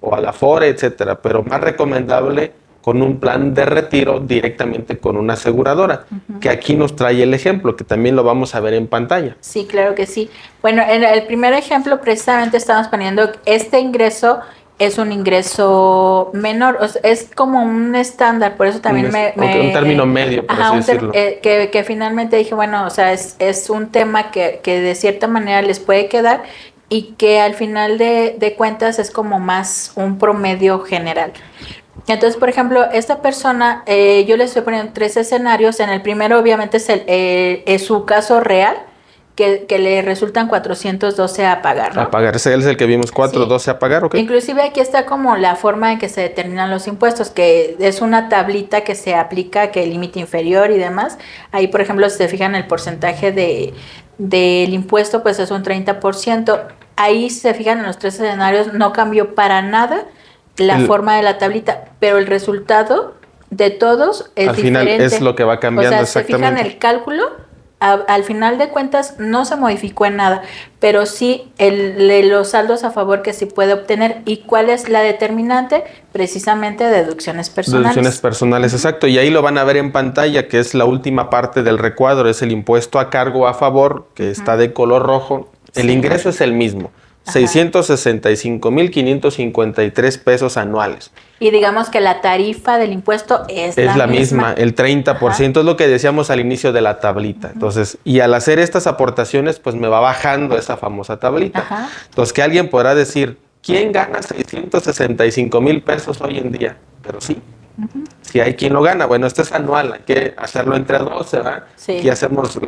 [SPEAKER 1] o a la Afore, etcétera, pero más recomendable con un plan de retiro directamente con una aseguradora, que aquí nos trae el ejemplo, que también lo vamos a ver en pantalla.
[SPEAKER 2] Sí, claro que sí. Bueno, en el primer ejemplo precisamente estamos poniendo este ingreso es un ingreso menor, o sea, es como un estándar, por eso también
[SPEAKER 1] un término medio, por así decirlo.
[SPEAKER 2] Que finalmente dije, bueno, o sea, es un tema que de cierta manera les puede quedar y que al final de cuentas es como más un promedio general. Entonces, por ejemplo, esta persona, yo le estoy poniendo 3 escenarios. En el primero, obviamente, es su caso real, que le resultan 412 a pagar, ¿no?
[SPEAKER 1] A pagar, ese es el que vimos, 412 a pagar, ¿ok?
[SPEAKER 2] Inclusive aquí está como la forma en que se determinan los impuestos, que es una tablita que se aplica, que el límite inferior y demás. Ahí, por ejemplo, si se fijan el porcentaje del impuesto, pues es un 30%. Ahí se fijan en los 3 escenarios, no cambió para nada la forma de la tablita, pero el resultado de todos es diferente. Al final
[SPEAKER 1] es lo que va cambiando,
[SPEAKER 2] o sea,
[SPEAKER 1] exactamente.
[SPEAKER 2] Se fijan el cálculo, al final de cuentas no se modificó en nada, pero sí los saldos a favor que se puede obtener. ¿Y cuál es la determinante? Precisamente deducciones personales.
[SPEAKER 1] Deducciones personales, exacto. Y ahí lo van a ver en pantalla, que es la última parte del recuadro, es el impuesto a cargo a favor, que está de color rojo. El ingreso es el mismo. 665,553 pesos anuales.
[SPEAKER 2] Y digamos que la tarifa del impuesto es la misma.
[SPEAKER 1] El 30%. Es lo que decíamos al inicio de la tablita. Entonces, y al hacer estas aportaciones, pues me va bajando esa famosa tablita. Entonces, que alguien podrá decir, ¿quién gana 665,000 pesos hoy en día? Pero sí. Si hay quien lo gana, bueno, esto es anual, hay que hacerlo entre 12, ¿verdad? Sí. Aquí hacemos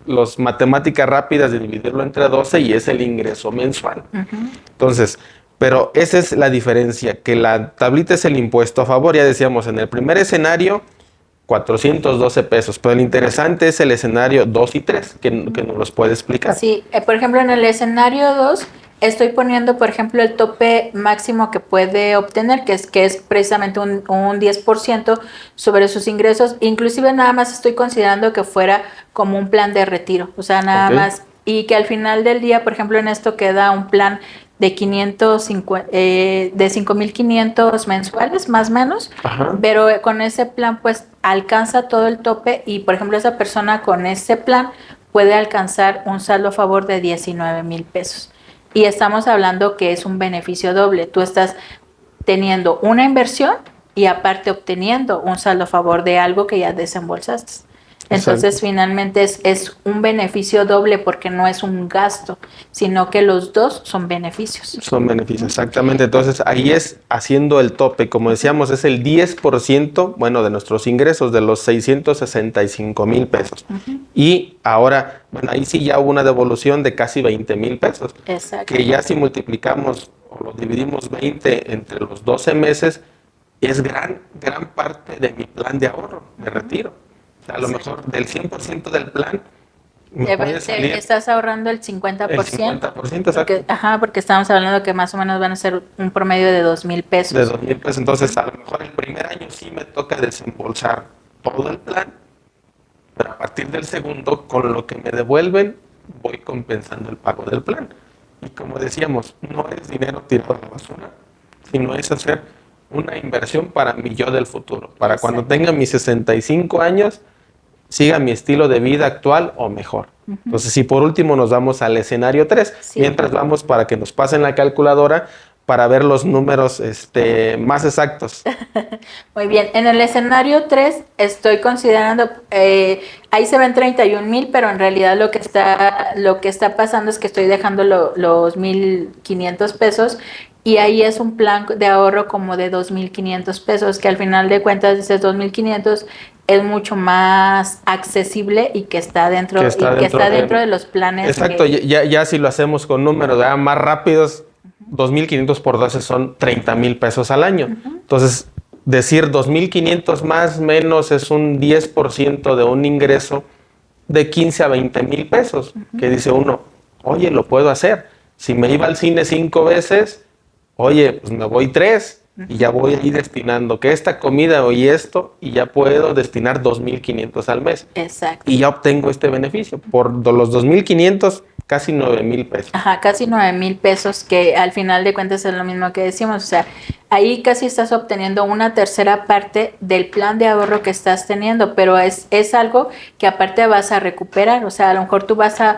[SPEAKER 1] las matemáticas rápidas de dividirlo entre 12 y es el ingreso mensual. Entonces, pero esa es la diferencia, que la tablita es el impuesto a favor, ya decíamos, en el primer escenario, 412 pesos, pero el interesante es el escenario 2 y 3, que nos los puede explicar.
[SPEAKER 2] Sí, por ejemplo, en el escenario 2, estoy poniendo, por ejemplo, el tope máximo que puede obtener, que es precisamente un 10% sobre sus ingresos. Inclusive nada más estoy considerando que fuera como un plan de retiro, o sea, nada más. Y que al final del día, por ejemplo, en esto queda un plan de 5.500 mensuales, más o menos. Ajá. Pero con ese plan, pues, alcanza todo el tope y, por ejemplo, esa persona con ese plan puede alcanzar un saldo a favor de 19,000 pesos. Y estamos hablando que es un beneficio doble. Tú estás teniendo una inversión y aparte obteniendo un saldo a favor de algo que ya desembolsaste. Entonces, exacto, finalmente es un beneficio doble porque no es un gasto, sino que los dos son beneficios.
[SPEAKER 1] Son beneficios, exactamente. Entonces, ahí es haciendo el tope. Como decíamos, es el 10%, bueno, de nuestros ingresos, de los 665,000 pesos. Y ahora, bueno, ahí sí ya hubo una devolución de casi 20,000 pesos. Exacto. Que ya si multiplicamos o lo dividimos 20 entre los 12 meses, es gran parte de mi plan de ahorro, de retiro. A lo mejor del 100% del plan
[SPEAKER 2] estás ahorrando el 50%.
[SPEAKER 1] El 50%,
[SPEAKER 2] porque, porque estamos hablando que más o menos van a ser un promedio de 2,000 pesos.
[SPEAKER 1] De 2,000 pesos. Entonces, a lo mejor el primer año sí me toca desembolsar todo el plan, pero a partir del segundo, con lo que me devuelven, voy compensando el pago del plan. Y como decíamos, no es dinero tirado a la basura, sino es hacer una inversión para mi yo del futuro, para cuando tenga mis 65 años, siga mi estilo de vida actual o mejor. Entonces, si por último nos vamos al escenario 3, sí, mientras vamos para que nos pasen la calculadora para ver los números más exactos.
[SPEAKER 2] Muy bien, en el escenario 3 estoy considerando, ahí se ven 31,000, pero en realidad lo que está pasando es que estoy dejando los 1,500 pesos y ahí es un plan de ahorro como de 2,500 pesos, que al final de cuentas esos 2,500 es mucho más accesible y que está dentro, dentro de los planes.
[SPEAKER 1] Exacto, ya si lo hacemos con números más rápidos, 2,500 por 12 son 30,000 pesos al año. Entonces, decir 2,500 más menos es un 10% de un ingreso de 15 a 20,000 pesos. Que dice uno, oye, lo puedo hacer. Si me iba al cine 5 veces, oye, pues me voy 3 y ya voy ahí destinando que esta comida y esto, y ya puedo destinar 2,500 al mes.
[SPEAKER 2] Exacto.
[SPEAKER 1] Y ya obtengo este beneficio. Por los 2,500, casi 9,000 pesos.
[SPEAKER 2] Ajá, casi 9,000 pesos, que al final de cuentas es lo mismo que decimos. O sea, ahí casi estás obteniendo una tercera parte del plan de ahorro que estás teniendo, pero es algo que aparte vas a recuperar. O sea, a lo mejor tú vas a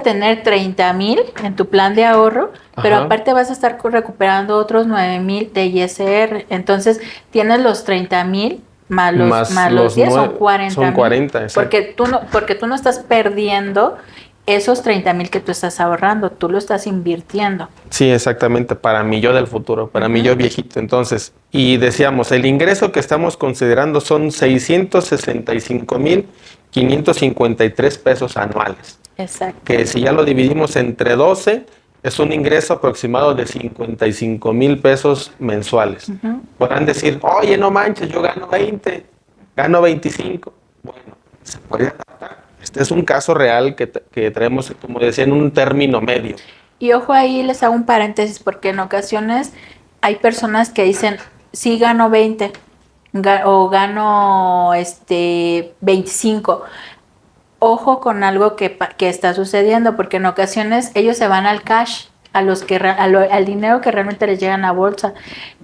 [SPEAKER 2] tener 30,000 en tu plan de ahorro, pero aparte vas a estar recuperando otros 9,000 de ISR. Entonces, tienes los 30,000 más los 10, son 40,000.
[SPEAKER 1] Son 40, exacto.
[SPEAKER 2] Porque tú no estás perdiendo esos 30,000 que tú estás ahorrando, tú lo estás invirtiendo.
[SPEAKER 1] Sí, exactamente, para mi yo del futuro, para mi yo viejito. Entonces, y decíamos, el ingreso que estamos considerando son 665,553 pesos anuales.
[SPEAKER 2] Exacto.
[SPEAKER 1] Que si ya lo dividimos entre 12, es un ingreso aproximado de 55,000 pesos mensuales. Podrán decir, oye, no manches, yo gano 20, gano 25. Bueno, se puede adaptar. Este es un caso real que traemos, como decía, en un término medio.
[SPEAKER 2] Y ojo, ahí les hago un paréntesis, porque en ocasiones hay personas que dicen, sí gano 20 o gano 25. Ojo con algo que está sucediendo, porque en ocasiones ellos se van al cash, al dinero que realmente les llega en la bolsa,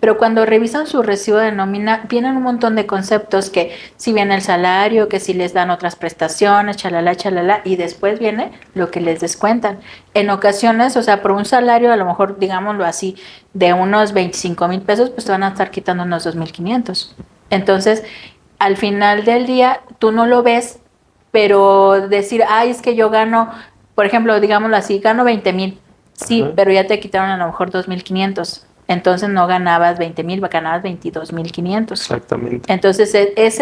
[SPEAKER 2] pero cuando revisan su recibo de nómina vienen un montón de conceptos, que si viene el salario, que si les dan otras prestaciones, chalala, y después viene lo que les descuentan. En ocasiones, o sea, por un salario, a lo mejor, digámoslo así, de unos 25,000 pesos, pues te van a estar quitando unos 2,500. Entonces, al final del día, tú no lo ves, pero decir, ay, es que yo gano, por ejemplo, digámoslo así, gano 20,000. Sí, pero ya te quitaron a lo mejor 2,500. Entonces no ganabas 20,000, ganabas 22,500.
[SPEAKER 1] Exactamente.
[SPEAKER 2] Entonces es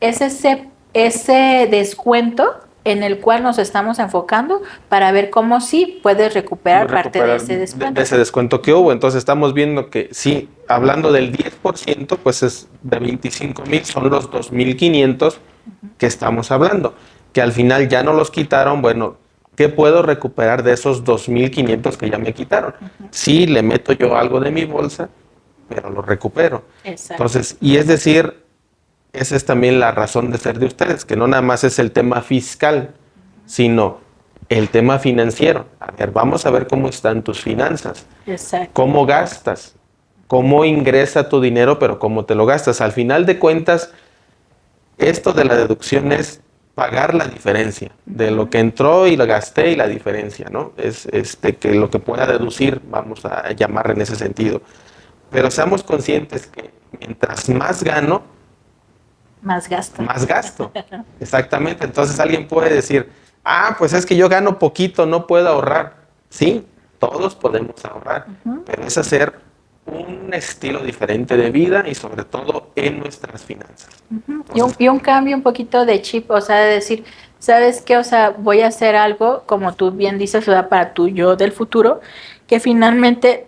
[SPEAKER 2] ese descuento en el cual nos estamos enfocando para ver cómo sí puedes recuperar parte de ese descuento.
[SPEAKER 1] De ese descuento que hubo. Entonces estamos viendo que sí, hablando del 10%, pues es de 25,000, son los 2,500 que estamos hablando. Que al final ya no los quitaron, bueno, ¿qué puedo recuperar de esos 2,500 que ya me quitaron? Sí, le meto yo algo de mi bolsa, pero lo recupero.
[SPEAKER 2] Exacto.
[SPEAKER 1] Entonces, y es decir, esa es también la razón de ser de ustedes, que no nada más es el tema fiscal, sino el tema financiero. A ver, vamos a ver cómo están tus finanzas.
[SPEAKER 2] Exacto.
[SPEAKER 1] Cómo gastas, cómo ingresa tu dinero, pero cómo te lo gastas. Al final de cuentas, esto de la deducción es pagar la diferencia de lo que entró y lo gasté y la diferencia, ¿no? Es que lo que pueda deducir, vamos a llamar en ese sentido. Pero seamos conscientes que mientras más gano,
[SPEAKER 2] más gasto.
[SPEAKER 1] Más gasto. Exactamente. Entonces alguien puede decir, pues es que yo gano poquito, no puedo ahorrar. Sí, todos podemos ahorrar, pero es hacer un estilo diferente de vida y sobre todo en nuestras finanzas.
[SPEAKER 2] Y un cambio un poquito de chip, o sea, de decir, ¿sabes qué? O sea, voy a hacer algo, como tú bien dices, ¿verdad? Para tu yo del futuro, que finalmente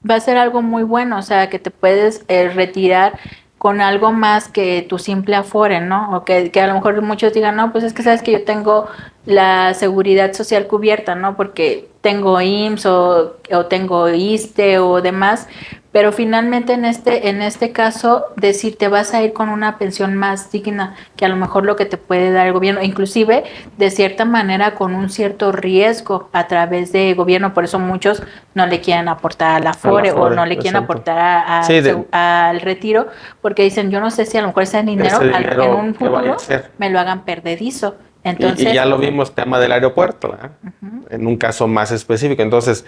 [SPEAKER 2] va a ser algo muy bueno, o sea, que te puedes retirar con algo más que tu simple afore, ¿no? O que a lo mejor muchos digan, no, pues es que sabes que yo tengo la seguridad social cubierta, ¿no? Porque tengo IMSS o tengo ISSSTE o demás, pero finalmente en este caso decir te vas a ir con una pensión más digna que a lo mejor lo que te puede dar el gobierno, inclusive de cierta manera con un cierto riesgo a través de gobierno, por eso muchos no le quieren aportar a la Afore o no le quieren aportar al retiro, porque dicen yo no sé si a lo mejor ese dinero en un futuro me lo hagan perdedizo. Entonces,
[SPEAKER 1] y ya lo vimos, tema del aeropuerto, ¿verdad? En un caso más específico. Entonces,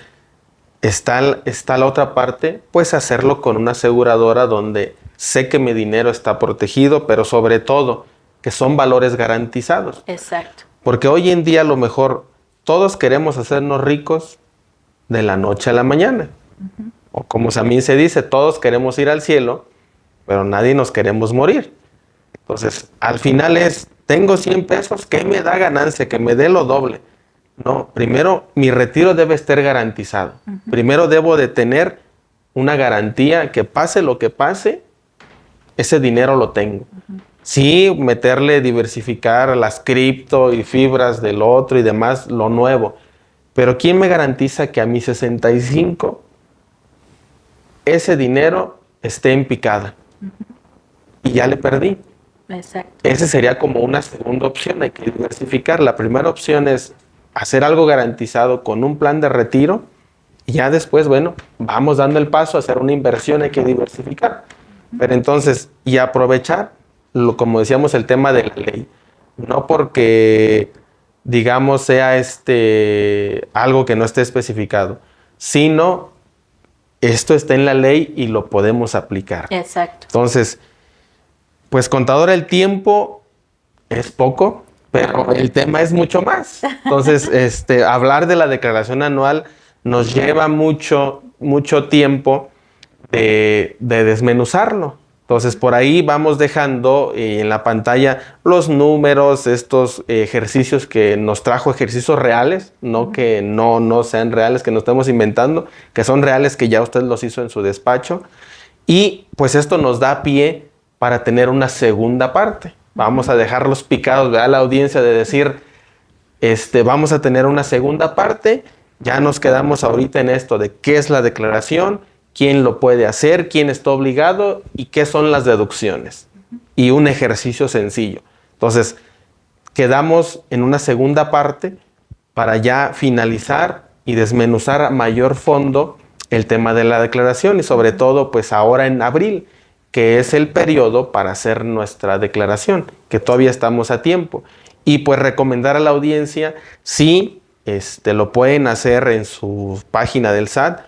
[SPEAKER 1] está la otra parte, pues hacerlo con una aseguradora donde sé que mi dinero está protegido, pero sobre todo que son valores garantizados.
[SPEAKER 2] Exacto.
[SPEAKER 1] Porque hoy en día a lo mejor todos queremos hacernos ricos de la noche a la mañana. O como también se dice, todos queremos ir al cielo, pero nadie nos queremos morir. Entonces, al final tengo 100 pesos, ¿qué me da ganancia? Que me dé lo doble. No, primero mi retiro debe estar garantizado. Primero debo de tener una garantía que pase lo que pase, ese dinero lo tengo. Sí, meterle, diversificar las cripto y fibras del otro y demás, lo nuevo. Pero ¿quién me garantiza que a mis 65 ese dinero esté en picada? Y ya le perdí.
[SPEAKER 2] Exacto.
[SPEAKER 1] Esa sería como una segunda opción, hay que diversificar. La primera opción es hacer algo garantizado con un plan de retiro y ya después, bueno, vamos dando el paso a hacer una inversión, hay que diversificar. Pero entonces, y aprovechar, como decíamos, el tema de la ley. No porque, digamos, sea algo que no esté especificado, sino esto está en la ley y lo podemos aplicar.
[SPEAKER 2] Exacto.
[SPEAKER 1] Entonces, pues contadora, el tiempo es poco, pero el tema es mucho más. Entonces, hablar de la declaración anual nos lleva mucho tiempo de desmenuzarlo. Entonces, por ahí vamos dejando en la pantalla los números, estos ejercicios que nos trajo, ejercicios reales, no que no sean reales, que nos estemos inventando, que son reales, que ya usted los hizo en su despacho. Y pues esto nos da pie para tener una segunda parte. Vamos a dejarlos picados, ¿verdad? La audiencia de decir, vamos a tener una segunda parte. Ya nos quedamos ahorita en esto de qué es la declaración, quién lo puede hacer, quién está obligado y qué son las deducciones. Y un ejercicio sencillo. Entonces, quedamos en una segunda parte para ya finalizar y desmenuzar a mayor fondo el tema de la declaración y sobre todo, pues ahora en abril, que es el periodo para hacer nuestra declaración, que todavía estamos a tiempo. Y pues recomendar a la audiencia, sí, lo pueden hacer en su página del SAT,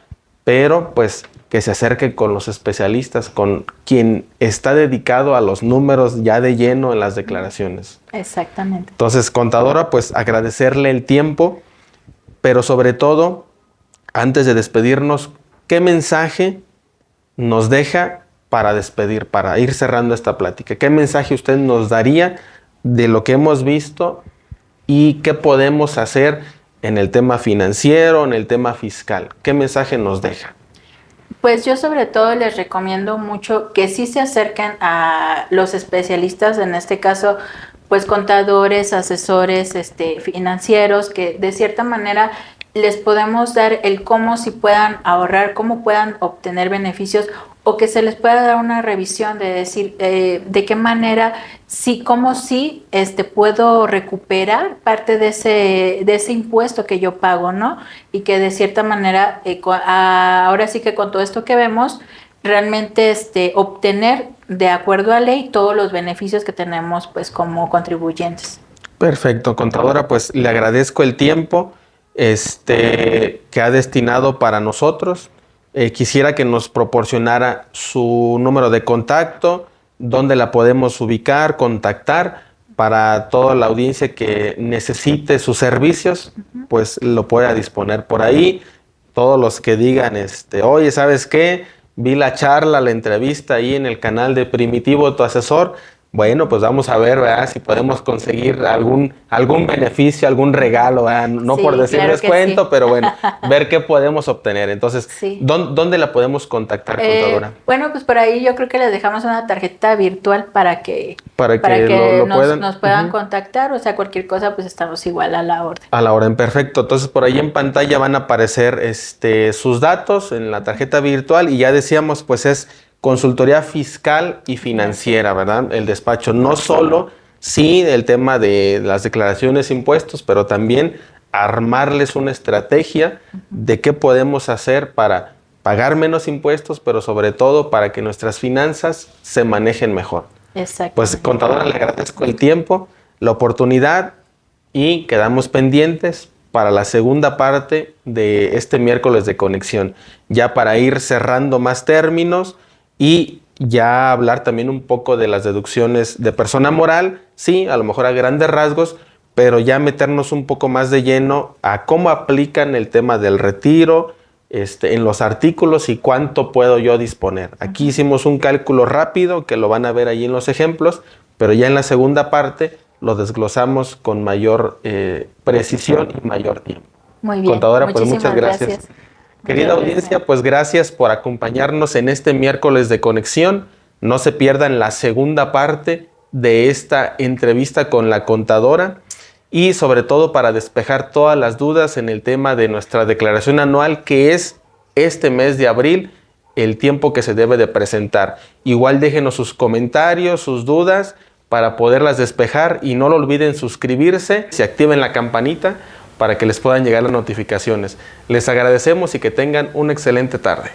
[SPEAKER 1] pero pues que se acerquen con los especialistas, con quien está dedicado a los números ya de lleno en las declaraciones.
[SPEAKER 2] Exactamente.
[SPEAKER 1] Entonces, contadora, pues agradecerle el tiempo, pero sobre todo, antes de despedirnos, ¿qué mensaje nos deja para despedir, para ir cerrando esta plática? ¿Qué mensaje usted nos daría de lo que hemos visto y qué podemos hacer en el tema financiero, en el tema fiscal? ¿Qué mensaje nos deja?
[SPEAKER 2] Pues yo sobre todo les recomiendo mucho que sí se acerquen a los especialistas, en este caso, pues contadores, asesores financieros, que de cierta manera les podemos dar el cómo si puedan ahorrar, cómo puedan obtener beneficios o que se les pueda dar una revisión de decir de qué manera, cómo puedo recuperar parte de ese impuesto que yo pago, ¿no? Y que de cierta manera, ahora sí que con todo esto que vemos, realmente obtener de acuerdo a ley todos los beneficios que tenemos pues como contribuyentes.
[SPEAKER 1] Perfecto, contadora, pues le agradezco el tiempo que ha destinado para nosotros. Quisiera que nos proporcionara su número de contacto, dónde la podemos ubicar, contactar, para toda la audiencia que necesite sus servicios, pues lo pueda disponer por ahí. Todos los que digan, oye, ¿sabes qué? Vi la charla, la entrevista ahí en el canal de Primitivo, tu asesor. Bueno, pues vamos a ver, ¿verdad? Si podemos conseguir algún beneficio, algún regalo, ¿verdad? No sí, por decir claro descuento, sí. Pero bueno, ver qué podemos obtener. Entonces, sí. ¿Dónde la podemos contactar, contadora?
[SPEAKER 2] Bueno, pues por ahí yo creo que les dejamos una tarjeta virtual para que nos puedan contactar. O sea, cualquier cosa, pues estamos igual a la orden.
[SPEAKER 1] A la orden, perfecto. Entonces, por ahí en pantalla van a aparecer sus datos en la tarjeta virtual y ya decíamos, pues es consultoría fiscal y financiera, ¿verdad? El despacho, no solo, sí, el tema de las declaraciones, impuestos, pero también armarles una estrategia de qué podemos hacer para pagar menos impuestos, pero sobre todo para que nuestras finanzas se manejen mejor.
[SPEAKER 2] Exacto.
[SPEAKER 1] Pues, contadora, le agradezco el tiempo, la oportunidad y quedamos pendientes para la segunda parte de este miércoles de conexión, ya para ir cerrando más términos y ya hablar también un poco de las deducciones de persona moral, sí, a lo mejor a grandes rasgos, pero ya meternos un poco más de lleno a cómo aplican el tema del retiro en los artículos y cuánto puedo yo disponer. Aquí hicimos un cálculo rápido que lo van a ver ahí en los ejemplos, pero ya en la segunda parte lo desglosamos con mayor precisión y mayor tiempo.
[SPEAKER 2] Muy bien.
[SPEAKER 1] Contadora, pues muchas gracias. Querida audiencia, pues gracias por acompañarnos en este miércoles de conexión. No se pierdan la segunda parte de esta entrevista con la contadora y sobre todo para despejar todas las dudas en el tema de nuestra declaración anual, que es este mes de abril, el tiempo que se debe de presentar. Igual déjenos sus comentarios, sus dudas para poderlas despejar y no lo olviden suscribirse, se activen la campanita para que les puedan llegar las notificaciones. Les agradecemos y que tengan una excelente tarde.